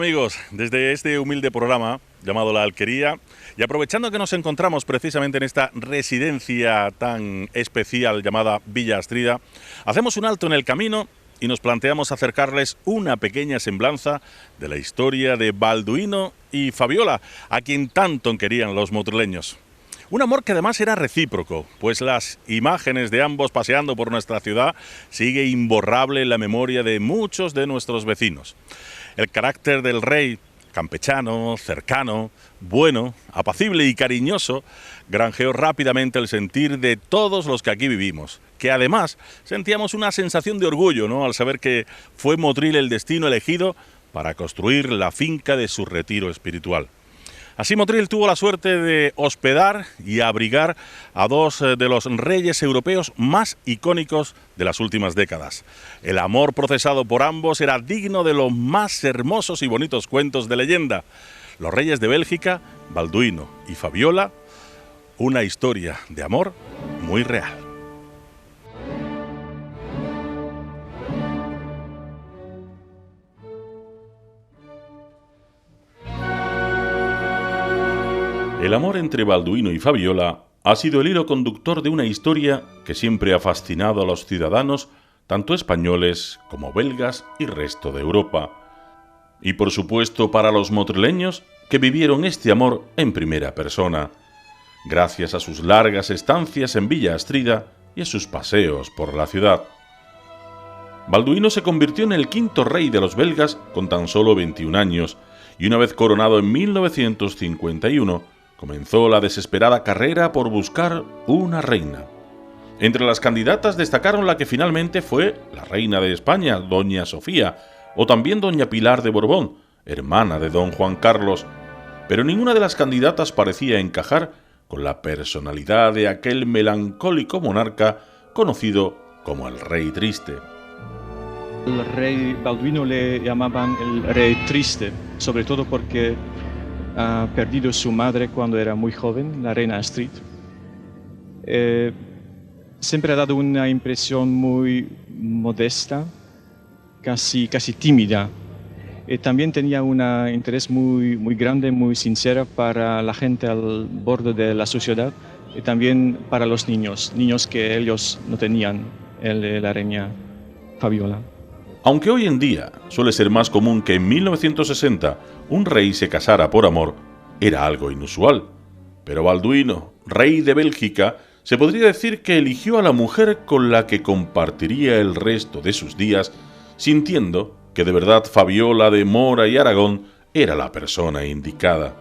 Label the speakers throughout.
Speaker 1: amigos, desde este humilde programa llamado La Alquería, y aprovechando que nos encontramos precisamente en esta residencia tan especial llamada Villa Astrida, hacemos un alto en el camino y nos planteamos acercarles una pequeña semblanza de la historia de Balduino y Fabiola, a quien tanto querían los motrileños. Un amor que además era recíproco, pues las imágenes de ambos paseando por nuestra ciudad sigue imborrable en la memoria de muchos de nuestros vecinos. El carácter del rey, campechano, cercano, bueno, apacible y cariñoso, granjeó rápidamente el sentir de todos los que aquí vivimos, que además sentíamos una sensación de orgullo, ¿no?, al saber que fue Motril el destino elegido para construir la finca de su retiro espiritual. Así Motril tuvo la suerte de hospedar y abrigar a dos de los reyes europeos más icónicos de las últimas décadas. El amor procesado por ambos era digno de los más hermosos y bonitos cuentos de leyenda. Los reyes de Bélgica, Balduino y Fabiola, una historia de amor muy real. El amor entre Balduino y Fabiola ha sido el hilo conductor de una historia que siempre ha fascinado a los ciudadanos, tanto españoles como belgas y resto de Europa. Y por supuesto para los motrileños que vivieron este amor en primera persona, gracias a sus largas estancias en Villa Astrida y a sus paseos por la ciudad. Balduino se convirtió en el quinto rey de los belgas con tan solo 21 años, y una vez coronado en 1951, comenzó la desesperada carrera por buscar una reina. Entre las candidatas destacaron la que finalmente fue la reina de España, doña Sofía, o también doña Pilar de Borbón, hermana de don Juan Carlos, pero ninguna de las candidatas parecía encajar con la personalidad de aquel melancólico monarca conocido como el Rey Triste.
Speaker 2: El rey Balduino le llamaban el Rey Triste, sobre todo porque ha perdido su madre cuando era muy joven, la reina Astrid. Siempre ha dado una impresión muy modesta, casi tímida. También tenía un interés muy grande, muy sincero para la gente al borde de la sociedad y también para los niños que ellos no tenían, la reina Fabiola.
Speaker 1: Aunque hoy en día suele ser más común que en 1960 un rey se casara por amor, era algo inusual. Pero Balduino, rey de Bélgica, se podría decir que eligió a la mujer con la que compartiría el resto de sus días, sintiendo que de verdad Fabiola de Mora y Aragón era la persona indicada.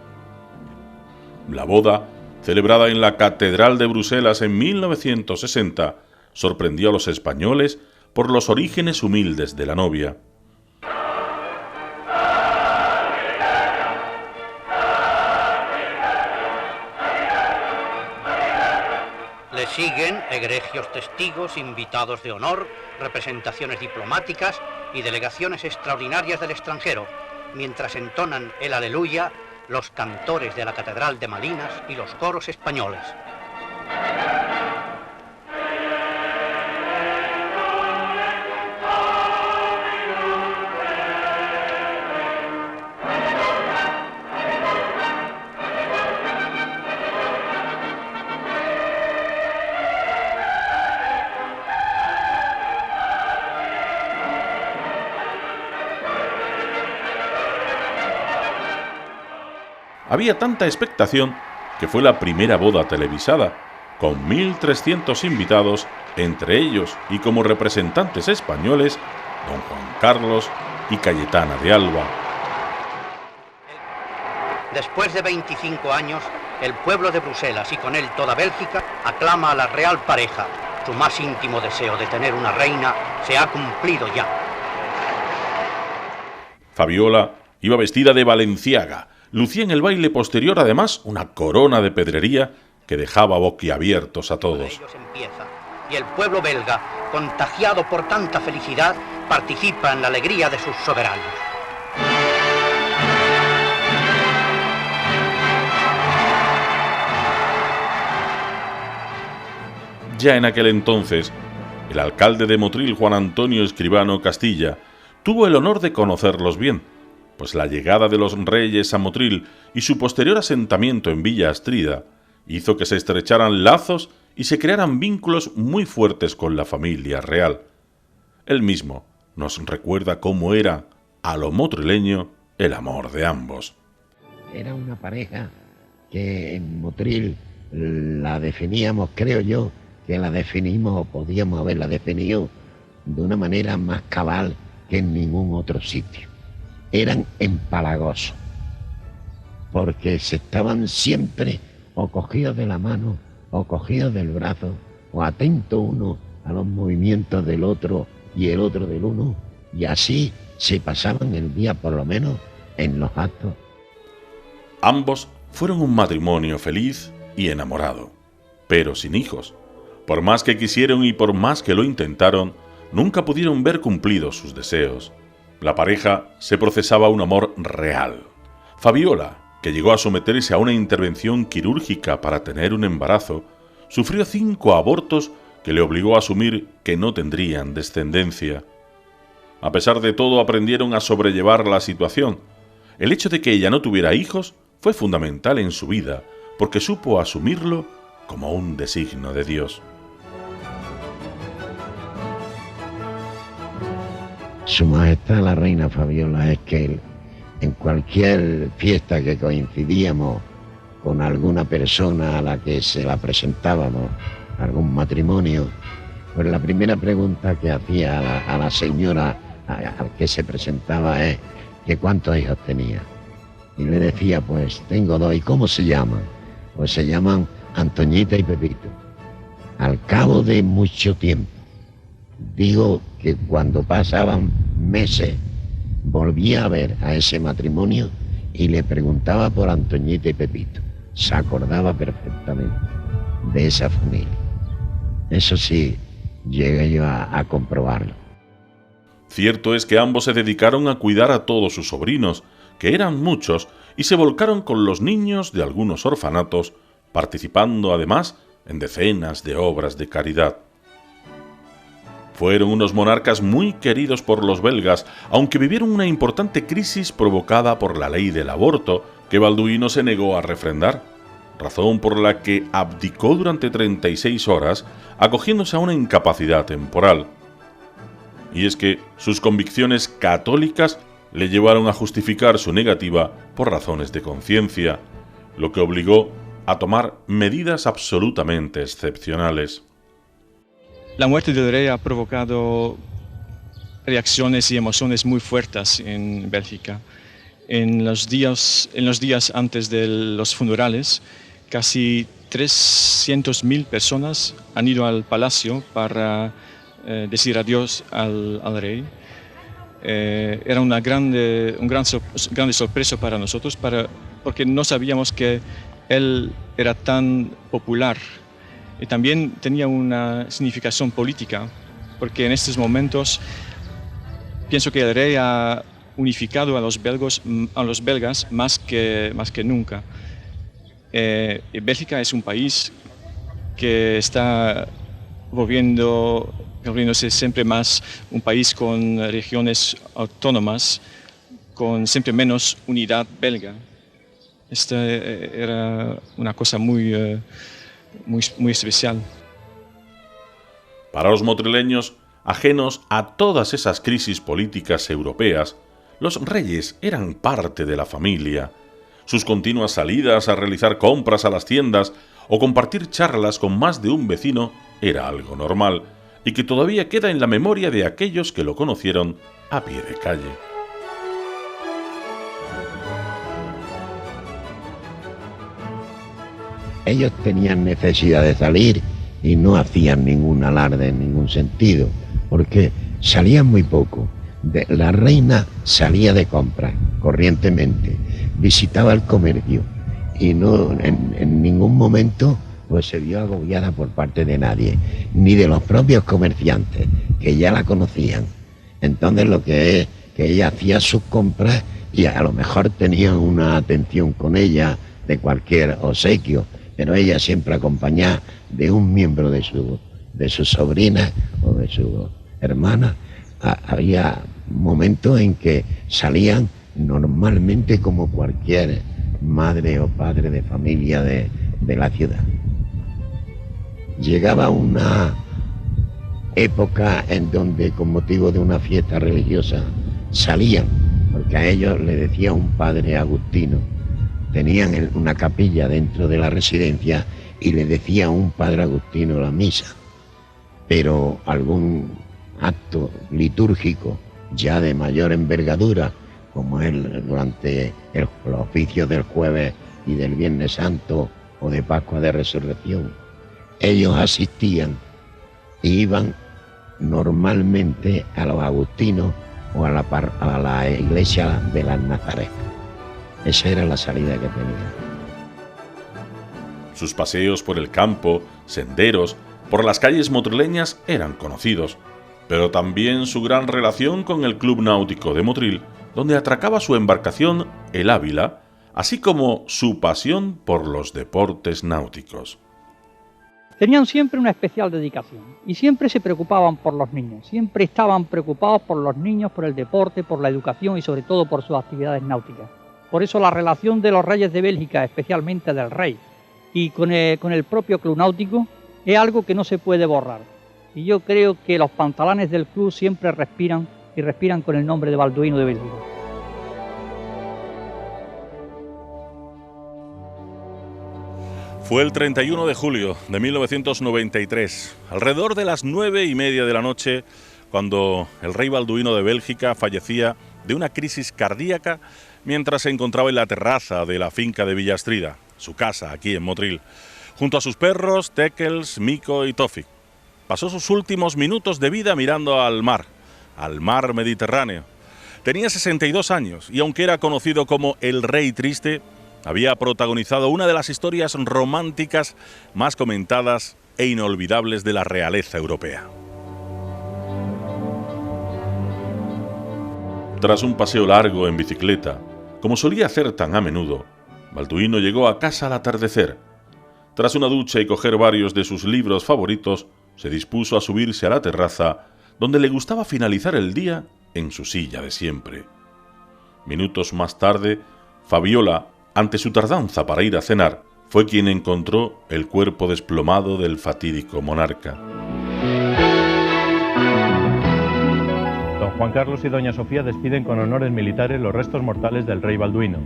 Speaker 1: La boda, celebrada en la Catedral de Bruselas en 1960, sorprendió a los españoles por los orígenes humildes de la novia.
Speaker 3: Le siguen egregios testigos, invitados de honor, representaciones diplomáticas y delegaciones extraordinarias del extranjero, mientras entonan el Aleluya los cantores de la Catedral de Malinas y los coros españoles.
Speaker 1: Había tanta expectación que fue la primera boda televisada, con 1.300 invitados, entre ellos y como representantes españoles, don Juan Carlos y Cayetana de Alba.
Speaker 3: Después de 25 años, el pueblo de Bruselas y con él toda Bélgica aclama a la real pareja. Su más íntimo deseo de tener una reina se ha cumplido ya.
Speaker 1: Fabiola iba vestida de valenciaga. Lucía en el baile posterior además una corona de pedrería que dejaba boquiabiertos a todos.
Speaker 3: Ellos empieza, y el pueblo belga, contagiado por tanta felicidad, participa en la alegría de sus soberanos.
Speaker 1: Ya en aquel entonces, el alcalde de Motril, Juan Antonio Escribano Castilla, tuvo el honor de conocerlos bien. pues la llegada de los reyes a Motril y su posterior asentamiento en Villa Astrida hizo que se estrecharan lazos y se crearan vínculos muy fuertes con la familia real. Él mismo nos recuerda cómo era, a lo motrileño, el amor de ambos.
Speaker 4: Era una pareja que en Motril la definíamos, creo yo, que la definimos o podíamos haberla definido de una manera más cabal que en ningún otro sitio. Eran empalagosos, porque se estaban siempre o cogidos de la mano, o cogidos del brazo, o atentos uno a los movimientos del otro y el otro del uno, y así se pasaban el día, por lo menos en los actos.
Speaker 1: Ambos fueron un matrimonio feliz y enamorado, pero sin hijos. Por más que quisieron y por más que lo intentaron, nunca pudieron ver cumplidos sus deseos. La pareja se procesaba un amor real. Fabiola, que llegó a someterse a una intervención quirúrgica para tener un embarazo, sufrió 5 abortos que le obligó a asumir que no tendrían descendencia. A pesar de todo, aprendieron a sobrellevar la situación. El hecho de que ella no tuviera hijos fue fundamental en su vida, porque supo asumirlo como un designio de Dios.
Speaker 4: Su Majestad la Reina Fabiola es que en cualquier fiesta que coincidíamos con alguna persona a la que se la presentábamos, algún matrimonio, pues la primera pregunta que hacía a la señora al que se presentaba es que cuántos hijos tenía. Y le decía, pues tengo 2. ¿Y cómo se llaman? Pues se llaman Antoñita y Pepito. Al cabo de mucho tiempo, digo que cuando pasaban meses, volvía a ver a ese matrimonio y le preguntaba por Antoñita y Pepito. Se acordaba perfectamente de esa familia. Eso sí, llegué yo a comprobarlo.
Speaker 1: Cierto es que ambos se dedicaron a cuidar a todos sus sobrinos, que eran muchos, y se volcaron con los niños de algunos orfanatos, participando además en decenas de obras de caridad. Fueron unos monarcas muy queridos por los belgas, aunque vivieron una importante crisis provocada por la ley del aborto, que Balduino se negó a refrendar, razón por la que abdicó durante 36 horas, acogiéndose a una incapacidad temporal. Y es que sus convicciones católicas le llevaron a justificar su negativa por razones de conciencia, lo que obligó a tomar medidas absolutamente excepcionales.
Speaker 2: La muerte del rey ha provocado reacciones y emociones muy fuertes en Bélgica. En los días antes de los funerales, casi 300.000 personas han ido al palacio para decir adiós al rey. Era una grande sorpresa para nosotros, porque no sabíamos que él era tan popular. Y también tenía una significación política, porque en estos momentos pienso que el rey ha unificado a los belgas más que nunca. Bélgica es un país que está volviéndose siempre más un país con regiones autónomas, con siempre menos unidad belga. Esta era una cosa muy especial.
Speaker 1: Para los motrileños, ajenos a todas esas crisis políticas europeas, los reyes eran parte de la familia. Sus continuas salidas a realizar compras a las tiendas o compartir charlas con más de un vecino era algo normal y que todavía queda en la memoria de aquellos que lo conocieron a pie de calle.
Speaker 4: Ellos tenían necesidad de salir y no hacían ningún alarde en ningún sentido, porque salían muy poco. La reina salía de compras corrientemente, visitaba el comercio y no en ningún momento pues se vio agobiada por parte de nadie, ni de los propios comerciantes, que ya la conocían. Entonces lo que es que ella hacía sus compras y a lo mejor tenía una atención con ella de cualquier obsequio, pero ella siempre acompañada de un miembro de su sobrina o de su hermana. Había momentos en que salían normalmente como cualquier madre o padre de familia de la ciudad. Llegaba una época en donde, con motivo de una fiesta religiosa, salían, porque a ellos le decía un padre agustino, tenían una capilla dentro de la residencia y le decía a un padre agustino la misa, pero algún acto litúrgico ya de mayor envergadura, como es durante los oficios del jueves y del Viernes Santo o de Pascua de Resurrección, ellos asistían e iban normalmente a los agustinos o a la iglesia de las Nazaret. Esa era la salida que tenían.
Speaker 1: Sus paseos por el campo, senderos, por las calles motrileñas eran conocidos, pero también su gran relación con el Club Náutico de Motril, donde atracaba su embarcación, el Ávila, así como su pasión por los deportes náuticos.
Speaker 5: Tenían siempre una especial dedicación y siempre se preocupaban por los niños, siempre estaban preocupados por los niños, por el deporte, por la educación y sobre todo por sus actividades náuticas. Por eso la relación de los reyes de Bélgica, especialmente del rey, y con el propio Club Náutico es algo que no se puede borrar. Y yo creo que los pantalones del club siempre respiran y respiran con el nombre de Balduino de Bélgica.
Speaker 1: Fue el 31 de julio de 1993, alrededor de las 9:30 de la noche, cuando el rey Balduino de Bélgica fallecía de una crisis cardíaca mientras se encontraba en la terraza de la finca de Villastrida, su casa aquí en Motril, junto a sus perros Teckels, Mico y Tofik. Pasó sus últimos minutos de vida mirando al mar Mediterráneo. Tenía 62 años y aunque era conocido como el Rey Triste, había protagonizado una de las historias románticas más comentadas e inolvidables de la realeza europea. Tras un paseo largo en bicicleta, como solía hacer tan a menudo, Balduino llegó a casa al atardecer. Tras una ducha y coger varios de sus libros favoritos, se dispuso a subirse a la terraza, donde le gustaba finalizar el día en su silla de siempre. Minutos más tarde, Fabiola, ante su tardanza para ir a cenar, fue quien encontró el cuerpo desplomado del fatídico monarca.
Speaker 6: Don Juan Carlos y doña Sofía despiden con honores militares los restos mortales del rey Balduino.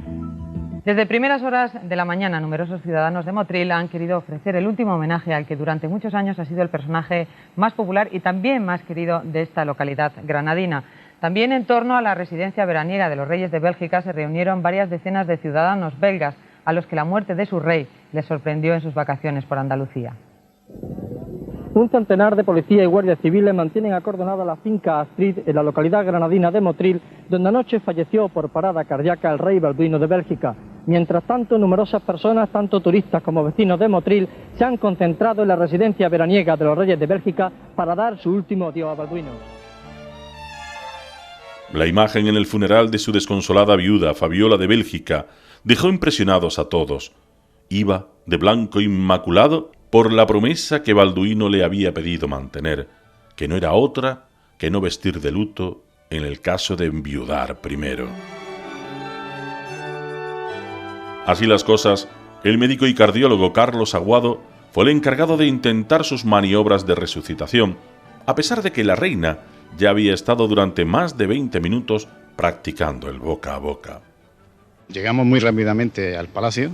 Speaker 7: Desde primeras horas de la mañana, numerosos ciudadanos de Motril han querido ofrecer el último homenaje al que durante muchos años ha sido el personaje más popular y también más querido de esta localidad granadina. También en torno a la residencia veraniega de los reyes de Bélgica se reunieron varias decenas de ciudadanos belgas a los que la muerte de su rey les sorprendió en sus vacaciones por Andalucía.
Speaker 5: Un centenar de policía y guardias civiles mantienen acordonada la finca Astrid en la localidad granadina de Motril, donde anoche falleció por parada cardíaca el rey Balduino de Bélgica. Mientras tanto, numerosas personas, tanto turistas como vecinos de Motril, se han concentrado en la residencia veraniega de los reyes de Bélgica para dar su último adiós a Balduino.
Speaker 1: La imagen en el funeral de su desconsolada viuda, Fabiola de Bélgica, dejó impresionados a todos. Iba de blanco inmaculado por la promesa que Balduino le había pedido mantener, que no era otra que no vestir de luto en el caso de enviudar primero. Así las cosas, el médico y cardiólogo Carlos Aguado fue el encargado de intentar sus maniobras de resucitación, a pesar de que la reina ya había estado durante más de 20 minutos practicando el boca a boca.
Speaker 8: Llegamos muy rápidamente al palacio,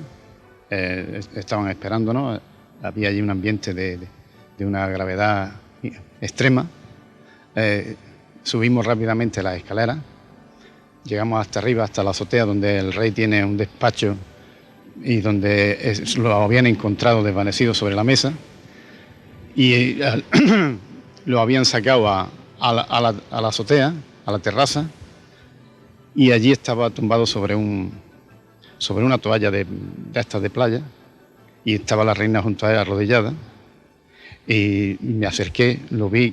Speaker 8: estaban esperándonos, había allí un ambiente de una gravedad extrema. Subimos rápidamente las escaleras, llegamos hasta arriba, hasta la azotea, donde el rey tiene un despacho y donde lo habían encontrado desvanecido sobre la mesa y lo habían sacado a la azotea, a la terraza, y allí estaba tumbado sobre una toalla de estas de playa, y estaba la reina junto a él arrodillada, y me acerqué, lo vi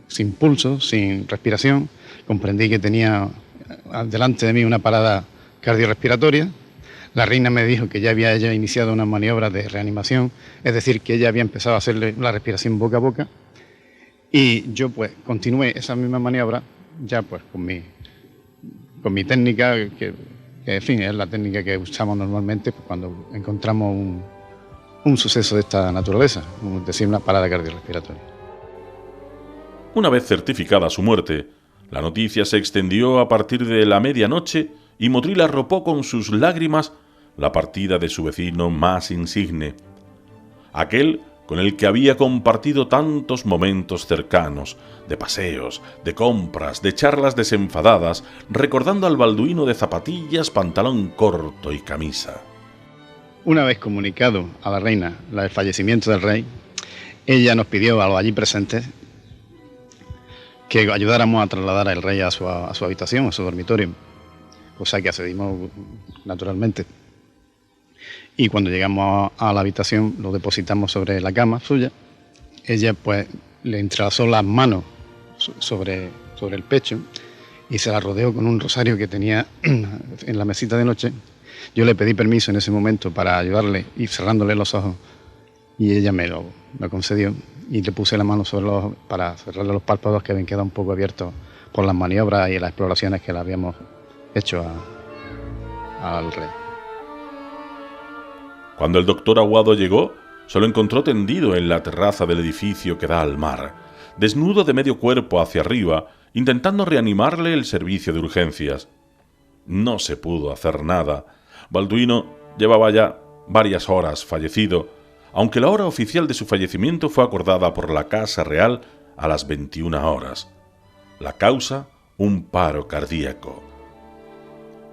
Speaker 8: sin pulso, sin respiración, comprendí que tenía delante de mí una parada cardiorrespiratoria. La reina me dijo que ya había ella iniciado una maniobra de reanimación, es decir, que ella había empezado a hacerle la respiración boca a boca, y yo pues continué esa misma maniobra ya pues con mi con mi técnica, que en fin, es la técnica que usamos normalmente cuando encontramos un suceso de esta naturaleza, es decir, una parada cardiorrespiratoria.
Speaker 1: Una vez certificada su muerte, la noticia se extendió a partir de la medianoche y Motril arropó con sus lágrimas la partida de su vecino más insigne, aquel con el que había compartido tantos momentos cercanos, de paseos, de compras, de charlas desenfadadas, recordando al Balduino de zapatillas, pantalón corto y camisa.
Speaker 8: Una vez comunicado a la reina el fallecimiento del rey, ella nos pidió a los allí presentes que ayudáramos a trasladar al rey a su habitación, a su dormitorio, cosa que accedimos naturalmente. Y cuando llegamos a la habitación lo depositamos sobre la cama suya. Ella pues le entrelazó las manos sobre el pecho y se la rodeó con un rosario que tenía en la mesita de noche. Yo le pedí permiso en ese momento para ayudarle y cerrándole los ojos y ella me lo concedió y le puse la mano sobre los ojos para cerrarle los párpados que habían quedado un poco abiertos por las maniobras y las exploraciones que le habíamos hecho al rey.
Speaker 1: Cuando el doctor Aguado llegó, se lo encontró tendido en la terraza del edificio que da al mar, desnudo de medio cuerpo hacia arriba, intentando reanimarle el servicio de urgencias. No se pudo hacer nada. Balduino llevaba ya varias horas fallecido, aunque la hora oficial de su fallecimiento fue acordada por la Casa Real a las 21 horas. La causa, un paro cardíaco.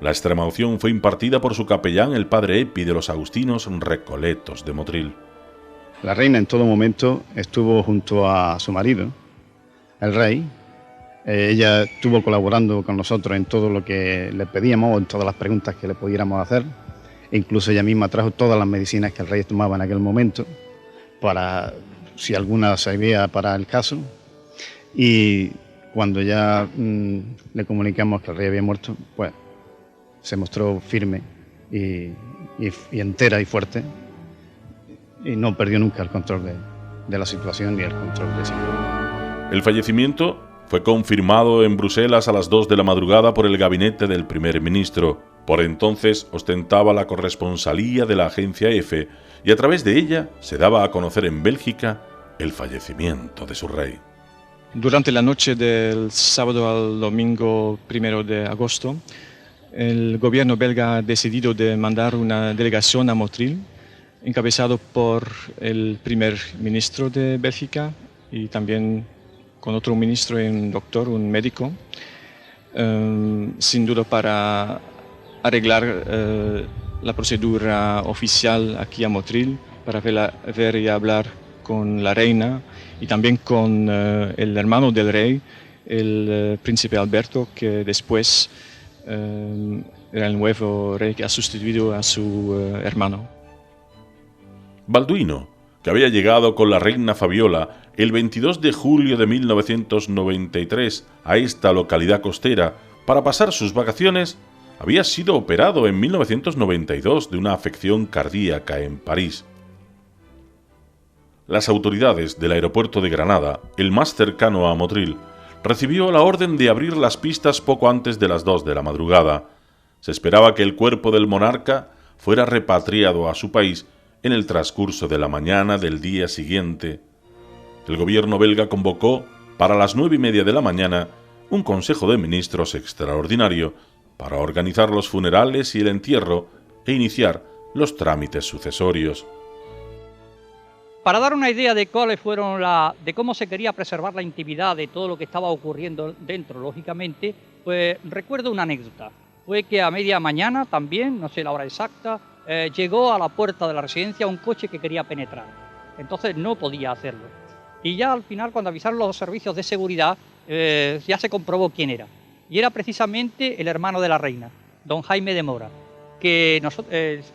Speaker 1: La extremaunción fue impartida por su capellán, el padre Epi de los Agustinos Recoletos de Motril.
Speaker 8: La reina en todo momento estuvo junto a su marido, el rey. Ella estuvo colaborando con nosotros en todo lo que le pedíamos, en todas las preguntas que le pudiéramos hacer. Incluso ella misma trajo todas las medicinas que el rey tomaba en aquel momento, para si alguna servía para el caso. Y cuando ya le comunicamos que el rey había muerto, pues se mostró firme y entera y fuerte y no perdió nunca el control de la situación ni el control de sí.
Speaker 1: El fallecimiento fue confirmado en Bruselas a las 2 de la madrugada por el gabinete del primer ministro. Por entonces ostentaba la corresponsalía de la agencia EFE y a través de ella se daba a conocer en Bélgica el fallecimiento de su rey.
Speaker 2: Durante la noche del sábado al domingo 1 de agosto, el gobierno belga ha decidido de mandar una delegación a Motril, encabezado por el primer ministro de Bélgica y también con otro ministro y un doctor, un médico, sin duda para arreglar la procedura oficial aquí a Motril, para ver y hablar con la reina y también con el hermano del rey, el príncipe Alberto, que después era el nuevo rey que ha sustituido a su hermano.
Speaker 1: Balduino, que había llegado con la reina Fabiola el 22 de julio de 1993 a esta localidad costera para pasar sus vacaciones, había sido operado en 1992 de una afección cardíaca en París. Las autoridades del aeropuerto de Granada, el más cercano a Motril, recibió la orden de abrir las pistas poco antes de las 2 de la madrugada. Se esperaba que el cuerpo del monarca fuera repatriado a su país en el transcurso de la mañana del día siguiente. El gobierno belga convocó para las 9:30 de la mañana un consejo de ministros extraordinario para organizar los funerales y el entierro e iniciar los trámites sucesorios.
Speaker 5: Para dar una idea de cuáles fueron de cómo se quería preservar la intimidad de todo lo que estaba ocurriendo dentro, lógicamente, pues recuerdo una anécdota. Fue que a media mañana también, no sé la hora exacta, llegó a la puerta de la residencia un coche que quería penetrar. Entonces no podía hacerlo. Y ya al final, cuando avisaron los servicios de seguridad, ya se comprobó quién era. Y era precisamente el hermano de la reina, don Jaime de Mora, que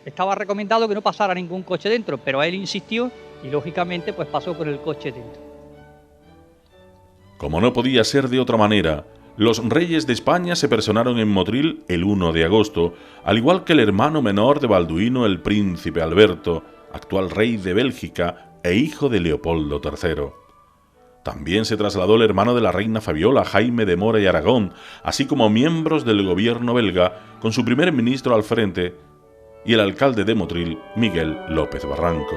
Speaker 5: estaba recomendado que no pasara ningún coche dentro, pero él insistió y lógicamente pues pasó con el coche dentro.
Speaker 1: Como no podía ser de otra manera, los reyes de España se personaron en Motril el 1 de agosto, al igual que el hermano menor de Balduino, el príncipe Alberto, actual rey de Bélgica e hijo de Leopoldo III. también se trasladó el hermano de la reina Fabiola, Jaime de Mora y Aragón, así como miembros del gobierno belga, con su primer ministro al frente y el alcalde de Motril, Miguel López Barranco.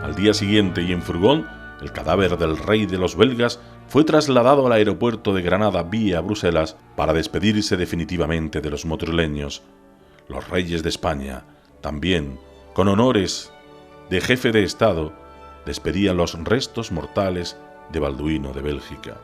Speaker 1: Al día siguiente y en furgón, el cadáver del rey de los belgas fue trasladado al aeropuerto de Granada vía Bruselas para despedirse definitivamente de los motrileños. Los reyes de España, también, con honores de jefe de Estado, despedían los restos mortales de Balduino de Bélgica.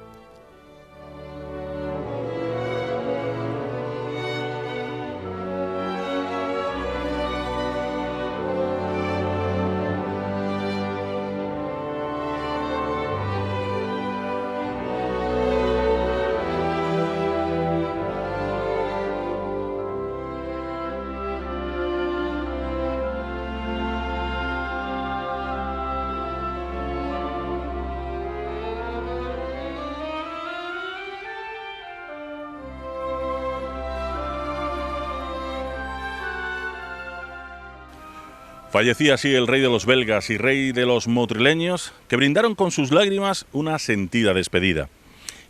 Speaker 1: Fallecía así el rey de los belgas y rey de los motrileños, que brindaron con sus lágrimas una sentida despedida.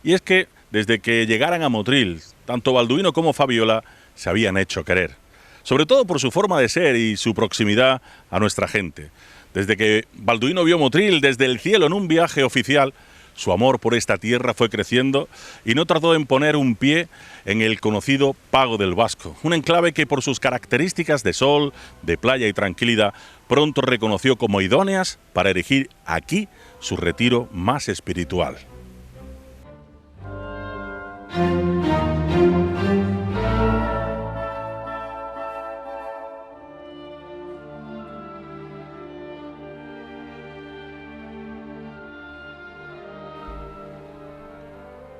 Speaker 1: Y es que, desde que llegaran a Motril, tanto Balduino como Fabiola se habían hecho querer, sobre todo por su forma de ser y su proximidad a nuestra gente. Desde que Balduino vio Motril desde el cielo en un viaje oficial, su amor por esta tierra fue creciendo y no tardó en poner un pie en el conocido Pago del Vasco, un enclave que por sus características de sol, de playa y tranquilidad, pronto reconoció como idóneas para erigir aquí su retiro más espiritual.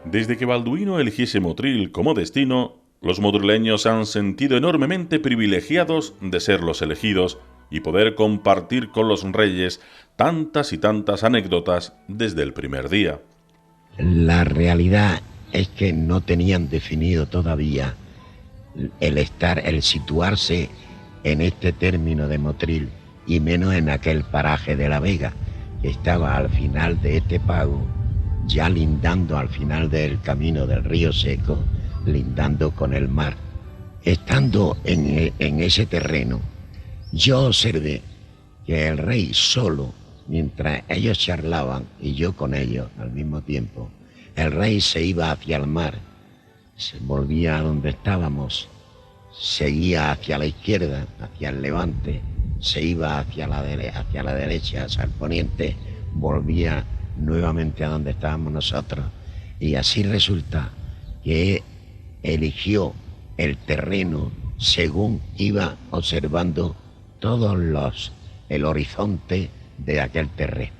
Speaker 1: Desde que Balduino eligiese Motril como destino, los motrileños se han sentido enormemente privilegiados de ser los elegidos y poder compartir con los reyes tantas y tantas anécdotas desde el primer día.
Speaker 4: La realidad es que no tenían definido todavía el situarse en este término de Motril y menos en aquel paraje de La Vega, que estaba al final de este pago, ya lindando al final del camino del río Seco, lindando con el mar. Estando en ese terreno, yo observé que el rey solo, mientras ellos charlaban y yo con ellos al mismo tiempo, el rey se iba hacia el mar, se volvía a donde estábamos, seguía hacia la izquierda, hacia el levante, se iba hacia la derecha, hacia el poniente, volvía nuevamente a donde estábamos nosotros, y así resulta que eligió el terreno según iba observando el horizonte de aquel terreno.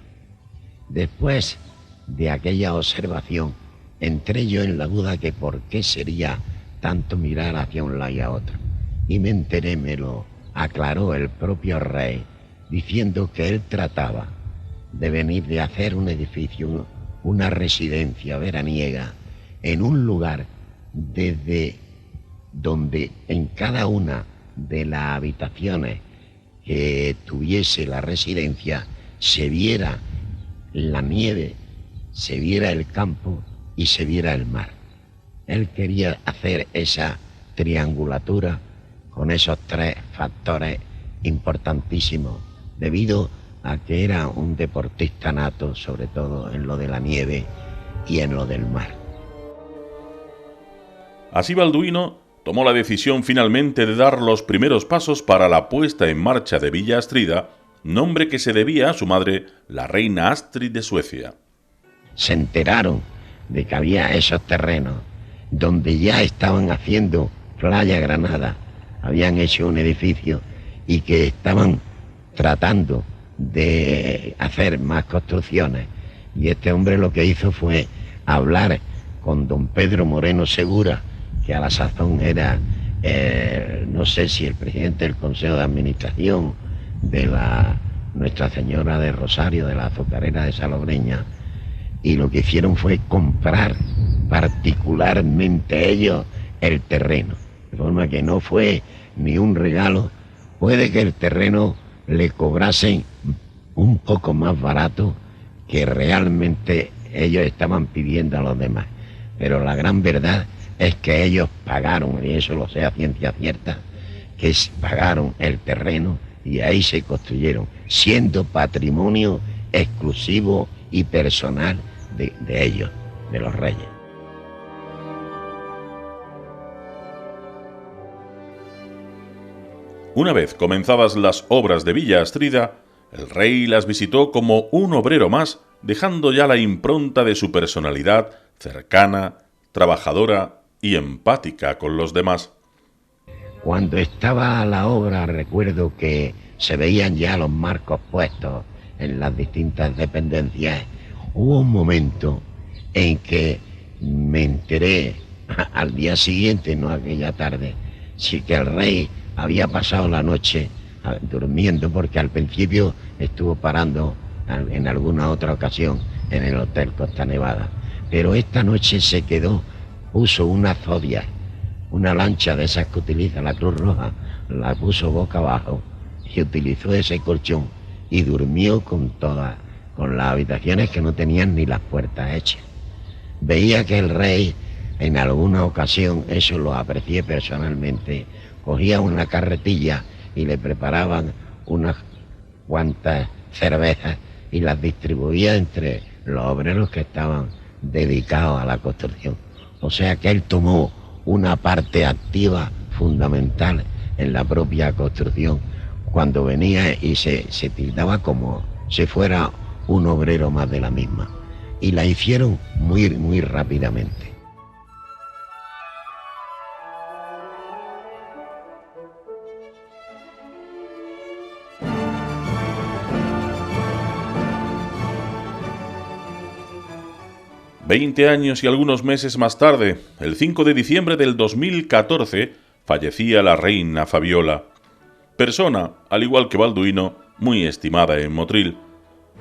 Speaker 4: Después de aquella observación entré yo en la duda que por qué sería tanto mirar hacia un lado y a otro, y me enteré, me lo aclaró el propio rey, diciendo que él trataba de venir de hacer un edificio, una residencia veraniega, en un lugar desde donde en cada una de las habitaciones que tuviese la residencia se viera la nieve, se viera el campo y se viera el mar. Él quería hacer esa triangulatura con esos tres factores importantísimos, debido a que era un deportista nato, sobre todo en lo de la nieve y en lo del mar.
Speaker 1: Así Balduino tomó la decisión finalmente de dar los primeros pasos para la puesta en marcha de Villa Astrida, nombre que se debía a su madre, la reina Astrid de Suecia.
Speaker 4: Se enteraron de que había esos terrenos donde ya estaban haciendo Playa Granada, habían hecho un edificio y que estaban tratando de hacer más construcciones, y este hombre lo que hizo fue hablar con don Pedro Moreno Segura, que a la sazón era no sé si el presidente del Consejo de Administración de Nuestra Señora de Rosario, de la azucarera de Salobreña, y lo que hicieron fue comprar particularmente ellos el terreno, de forma que no fue ni un regalo. Puede que el terreno le cobrasen un poco más barato que realmente ellos estaban pidiendo a los demás, pero la gran verdad es que ellos pagaron, y eso lo sé a ciencia cierta, que pagaron el terreno y ahí se construyeron, siendo patrimonio exclusivo y personal de ellos, de los reyes.
Speaker 1: Una vez comenzadas las obras de Villa Astrida, el rey las visitó como un obrero más, dejando ya la impronta de su personalidad cercana, trabajadora y empática con los demás.
Speaker 4: Cuando estaba la obra, recuerdo que se veían ya los marcos puestos en las distintas dependencias. Hubo un momento en que me enteré al día siguiente, no aquella tarde, sí que el rey había pasado la noche durmiendo, porque al principio estuvo parando en alguna otra ocasión en el Hotel Costa Nevada, pero esta noche se quedó, puso una zodia, una lancha de esas que utiliza la Cruz Roja, la puso boca abajo y utilizó ese colchón y durmió con las habitaciones que no tenían ni las puertas hechas. Veía que el rey en alguna ocasión, eso lo aprecié personalmente, cogía una carretilla y le preparaban unas cuantas cervezas y las distribuía entre los obreros que estaban dedicados a la construcción. O sea que él tomó una parte activa fundamental en la propia construcción cuando venía y se tildaba como si fuera un obrero más de la misma. Y la hicieron muy rápidamente.
Speaker 1: Veinte años y algunos meses más tarde, el 5 de diciembre del 2014, fallecía la reina Fabiola. Persona, al igual que Balduino, muy estimada en Motril.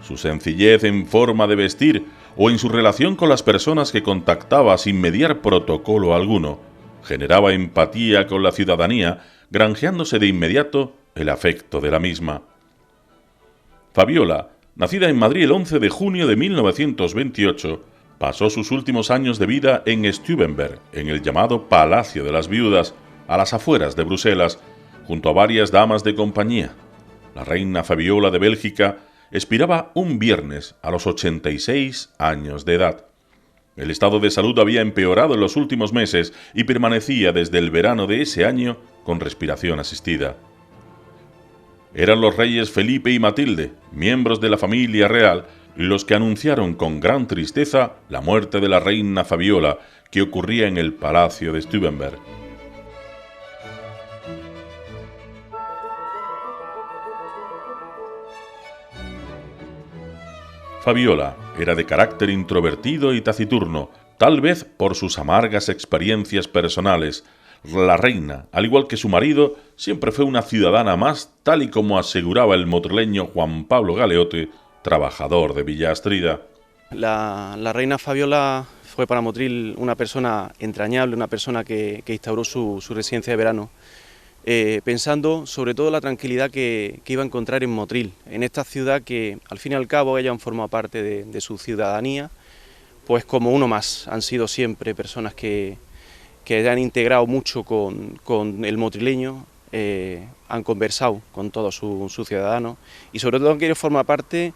Speaker 1: Su sencillez en forma de vestir o en su relación con las personas que contactaba sin mediar protocolo alguno, generaba empatía con la ciudadanía, granjeándose de inmediato el afecto de la misma. Fabiola, nacida en Madrid el 11 de junio de 1928, pasó sus últimos años de vida en Stubenberg, en el llamado Palacio de las Viudas, a las afueras de Bruselas, junto a varias damas de compañía. La reina Fabiola de Bélgica expiraba un viernes a los 86 años de edad. El estado de salud había empeorado en los últimos meses y permanecía desde el verano de ese año con respiración asistida. Eran los reyes Felipe y Matilde, miembros de la familia real, los que anunciaron con gran tristeza la muerte de la reina Fabiola, que ocurría en el Palacio de Stubenberg. Fabiola era de carácter introvertido y taciturno, tal vez por sus amargas experiencias personales. La reina, al igual que su marido, siempre fue una ciudadana más, tal y como aseguraba el motrileño Juan Pablo Galeote, trabajador de Villa Astrida.
Speaker 9: La reina Fabiola fue para Motril una persona entrañable, una persona que instauró su residencia de verano, pensando sobre todo la tranquilidad que iba a encontrar en Motril, en esta ciudad que al fin y al cabo ella han formado parte de su ciudadanía, pues como uno más. Han sido siempre personas que han integrado mucho con el motrileño, han conversado con todos sus ciudadanos y sobre todo han querido formar parte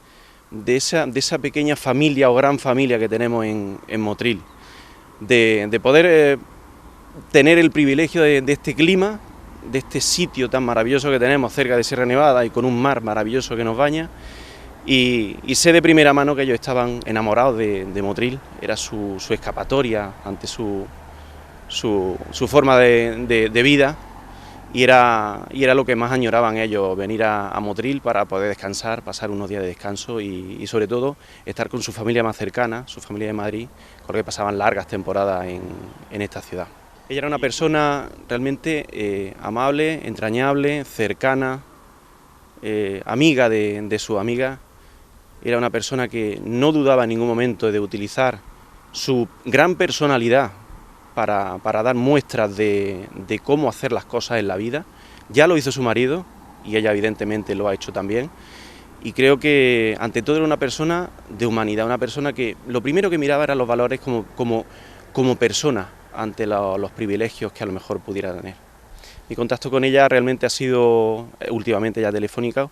Speaker 9: de esa pequeña familia o gran familia que tenemos en Motril, de poder tener el privilegio de este clima, de este sitio tan maravilloso que tenemos cerca de Sierra Nevada y con un mar maravilloso que nos baña, y sé de primera mano que ellos estaban enamorados de Motril, era su escapatoria ante su forma de vida. Y era lo que más añoraban ellos, venir a Motril para poder descansar, pasar unos días de descanso y sobre todo estar con su familia más cercana, su familia de Madrid, con la que pasaban largas temporadas en esta ciudad. Ella era una persona realmente amable, entrañable, cercana, amiga de su amiga. Era una persona que no dudaba en ningún momento de utilizar su gran personalidad para dar muestras de cómo hacer las cosas en la vida. Ya lo hizo su marido y ella evidentemente lo ha hecho también. Y creo que ante todo era una persona de humanidad, una persona que lo primero que miraba eran los valores como persona ante los privilegios que a lo mejor pudiera tener. Mi contacto con ella realmente ha sido últimamente ya telefónico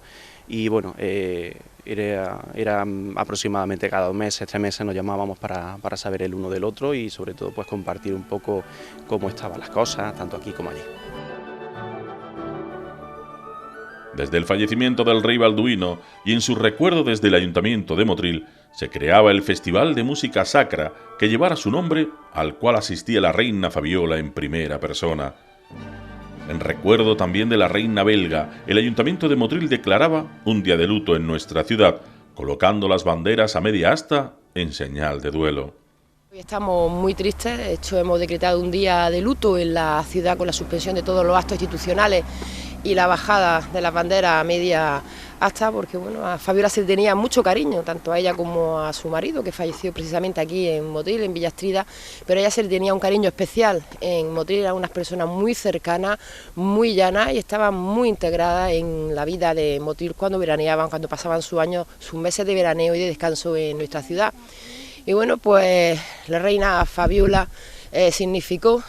Speaker 9: y bueno, era aproximadamente cada 2 meses, 3 meses nos llamábamos para saber el uno del otro y sobre todo pues compartir un poco cómo estaban las cosas, tanto aquí como allí.
Speaker 1: Desde el fallecimiento del rey Balduino y en su recuerdo desde el Ayuntamiento de Motril, se creaba el Festival de Música Sacra que llevara su nombre, al cual asistía la reina Fabiola en primera persona. En recuerdo también de la reina belga, el Ayuntamiento de Motril declaraba un día de luto en nuestra ciudad, colocando las banderas a media asta en señal de duelo.
Speaker 10: Hoy estamos muy tristes, de hecho hemos decretado un día de luto en la ciudad con la suspensión de todos los actos institucionales y la bajada de las banderas a media asta, porque bueno, a Fabiola se le tenía mucho cariño, tanto a ella como a su marido, que falleció precisamente aquí en Motril, en Villastrida, pero a ella se le tenía un cariño especial. En Motril eran unas personas muy cercanas, muy llanas y estaban muy integradas en la vida de Motril cuando veraneaban, cuando pasaban sus meses de veraneo y de descanso en nuestra ciudad. Y bueno, pues la reina Fabiola significó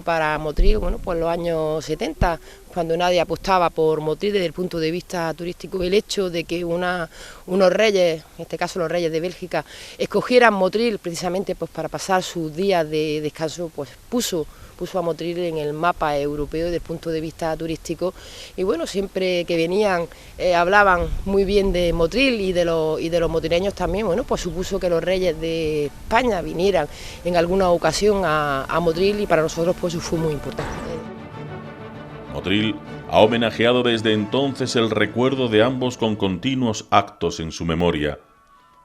Speaker 10: para Motril, bueno, pues los años 70, cuando nadie apostaba por Motril desde el punto de vista turístico, el hecho de que unos reyes, en este caso los reyes de Bélgica, escogieran Motril precisamente pues para pasar sus días de descanso, pues puso a Motril en el mapa europeo desde el punto de vista turístico. Y bueno, siempre que venían hablaban muy bien de Motril y de los motrileños también. Bueno, pues supuso que los reyes de España vinieran en alguna ocasión a Motril y para nosotros pues fue muy importante.
Speaker 1: Motril ha homenajeado desde entonces el recuerdo de ambos con continuos actos en su memoria.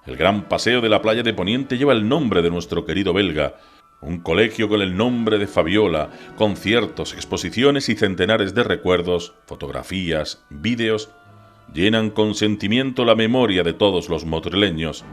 Speaker 1: El gran paseo de la playa de Poniente lleva el nombre de nuestro querido belga, un colegio con el nombre de Fabiola, conciertos, exposiciones y centenares de recuerdos, fotografías, vídeos, llenan con sentimiento la memoria de todos los motrileños.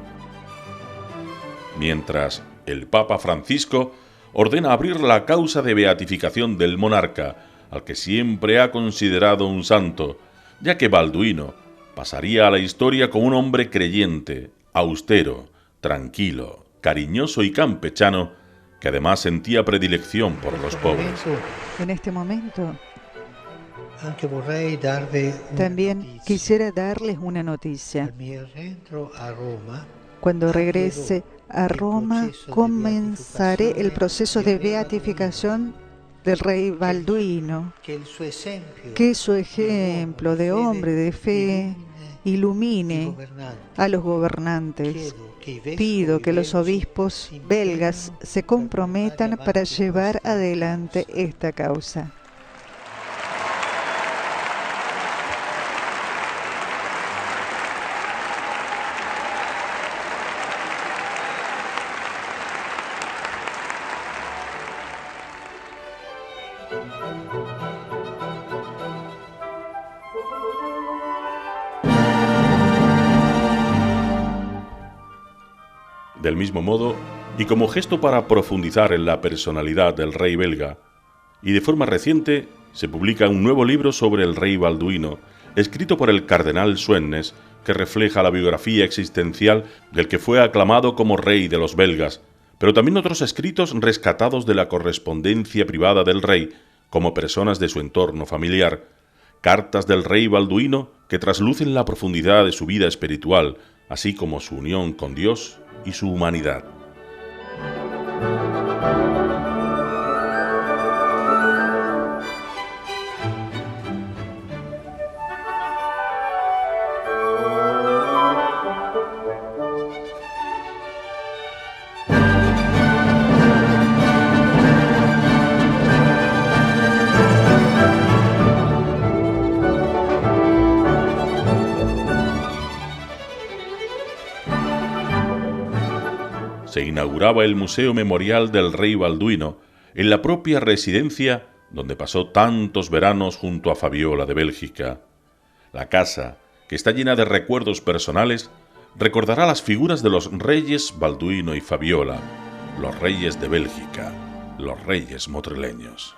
Speaker 1: Mientras el Papa Francisco ordena abrir la causa de beatificación del monarca, al que siempre ha considerado un santo, ya que Balduino pasaría a la historia como un hombre creyente, austero, tranquilo, cariñoso y campechano, que además sentía predilección por los pobres.
Speaker 11: En este momento, también quisiera darles una noticia. Cuando regrese a Roma, comenzaré el proceso de beatificación del rey Balduino. Que su ejemplo de hombre de fe ilumine a los gobernantes. Pido que los obispos belgas se comprometan para llevar adelante esta causa.
Speaker 1: Del mismo modo, y como gesto para profundizar en la personalidad del rey belga, y de forma reciente, se publica un nuevo libro sobre el rey Balduino, escrito por el cardenal Suennes, que refleja la biografía existencial del que fue aclamado como rey de los belgas, pero también otros escritos rescatados de la correspondencia privada del rey, como personas de su entorno familiar, cartas del rey Balduino que traslucen la profundidad de su vida espiritual, así como su unión con Dios y su humanidad. Se inauguraba el Museo Memorial del Rey Balduino en la propia residencia donde pasó tantos veranos junto a Fabiola de Bélgica. La casa, que está llena de recuerdos personales, recordará las figuras de los reyes Balduino y Fabiola, los reyes de Bélgica, los reyes motrileños.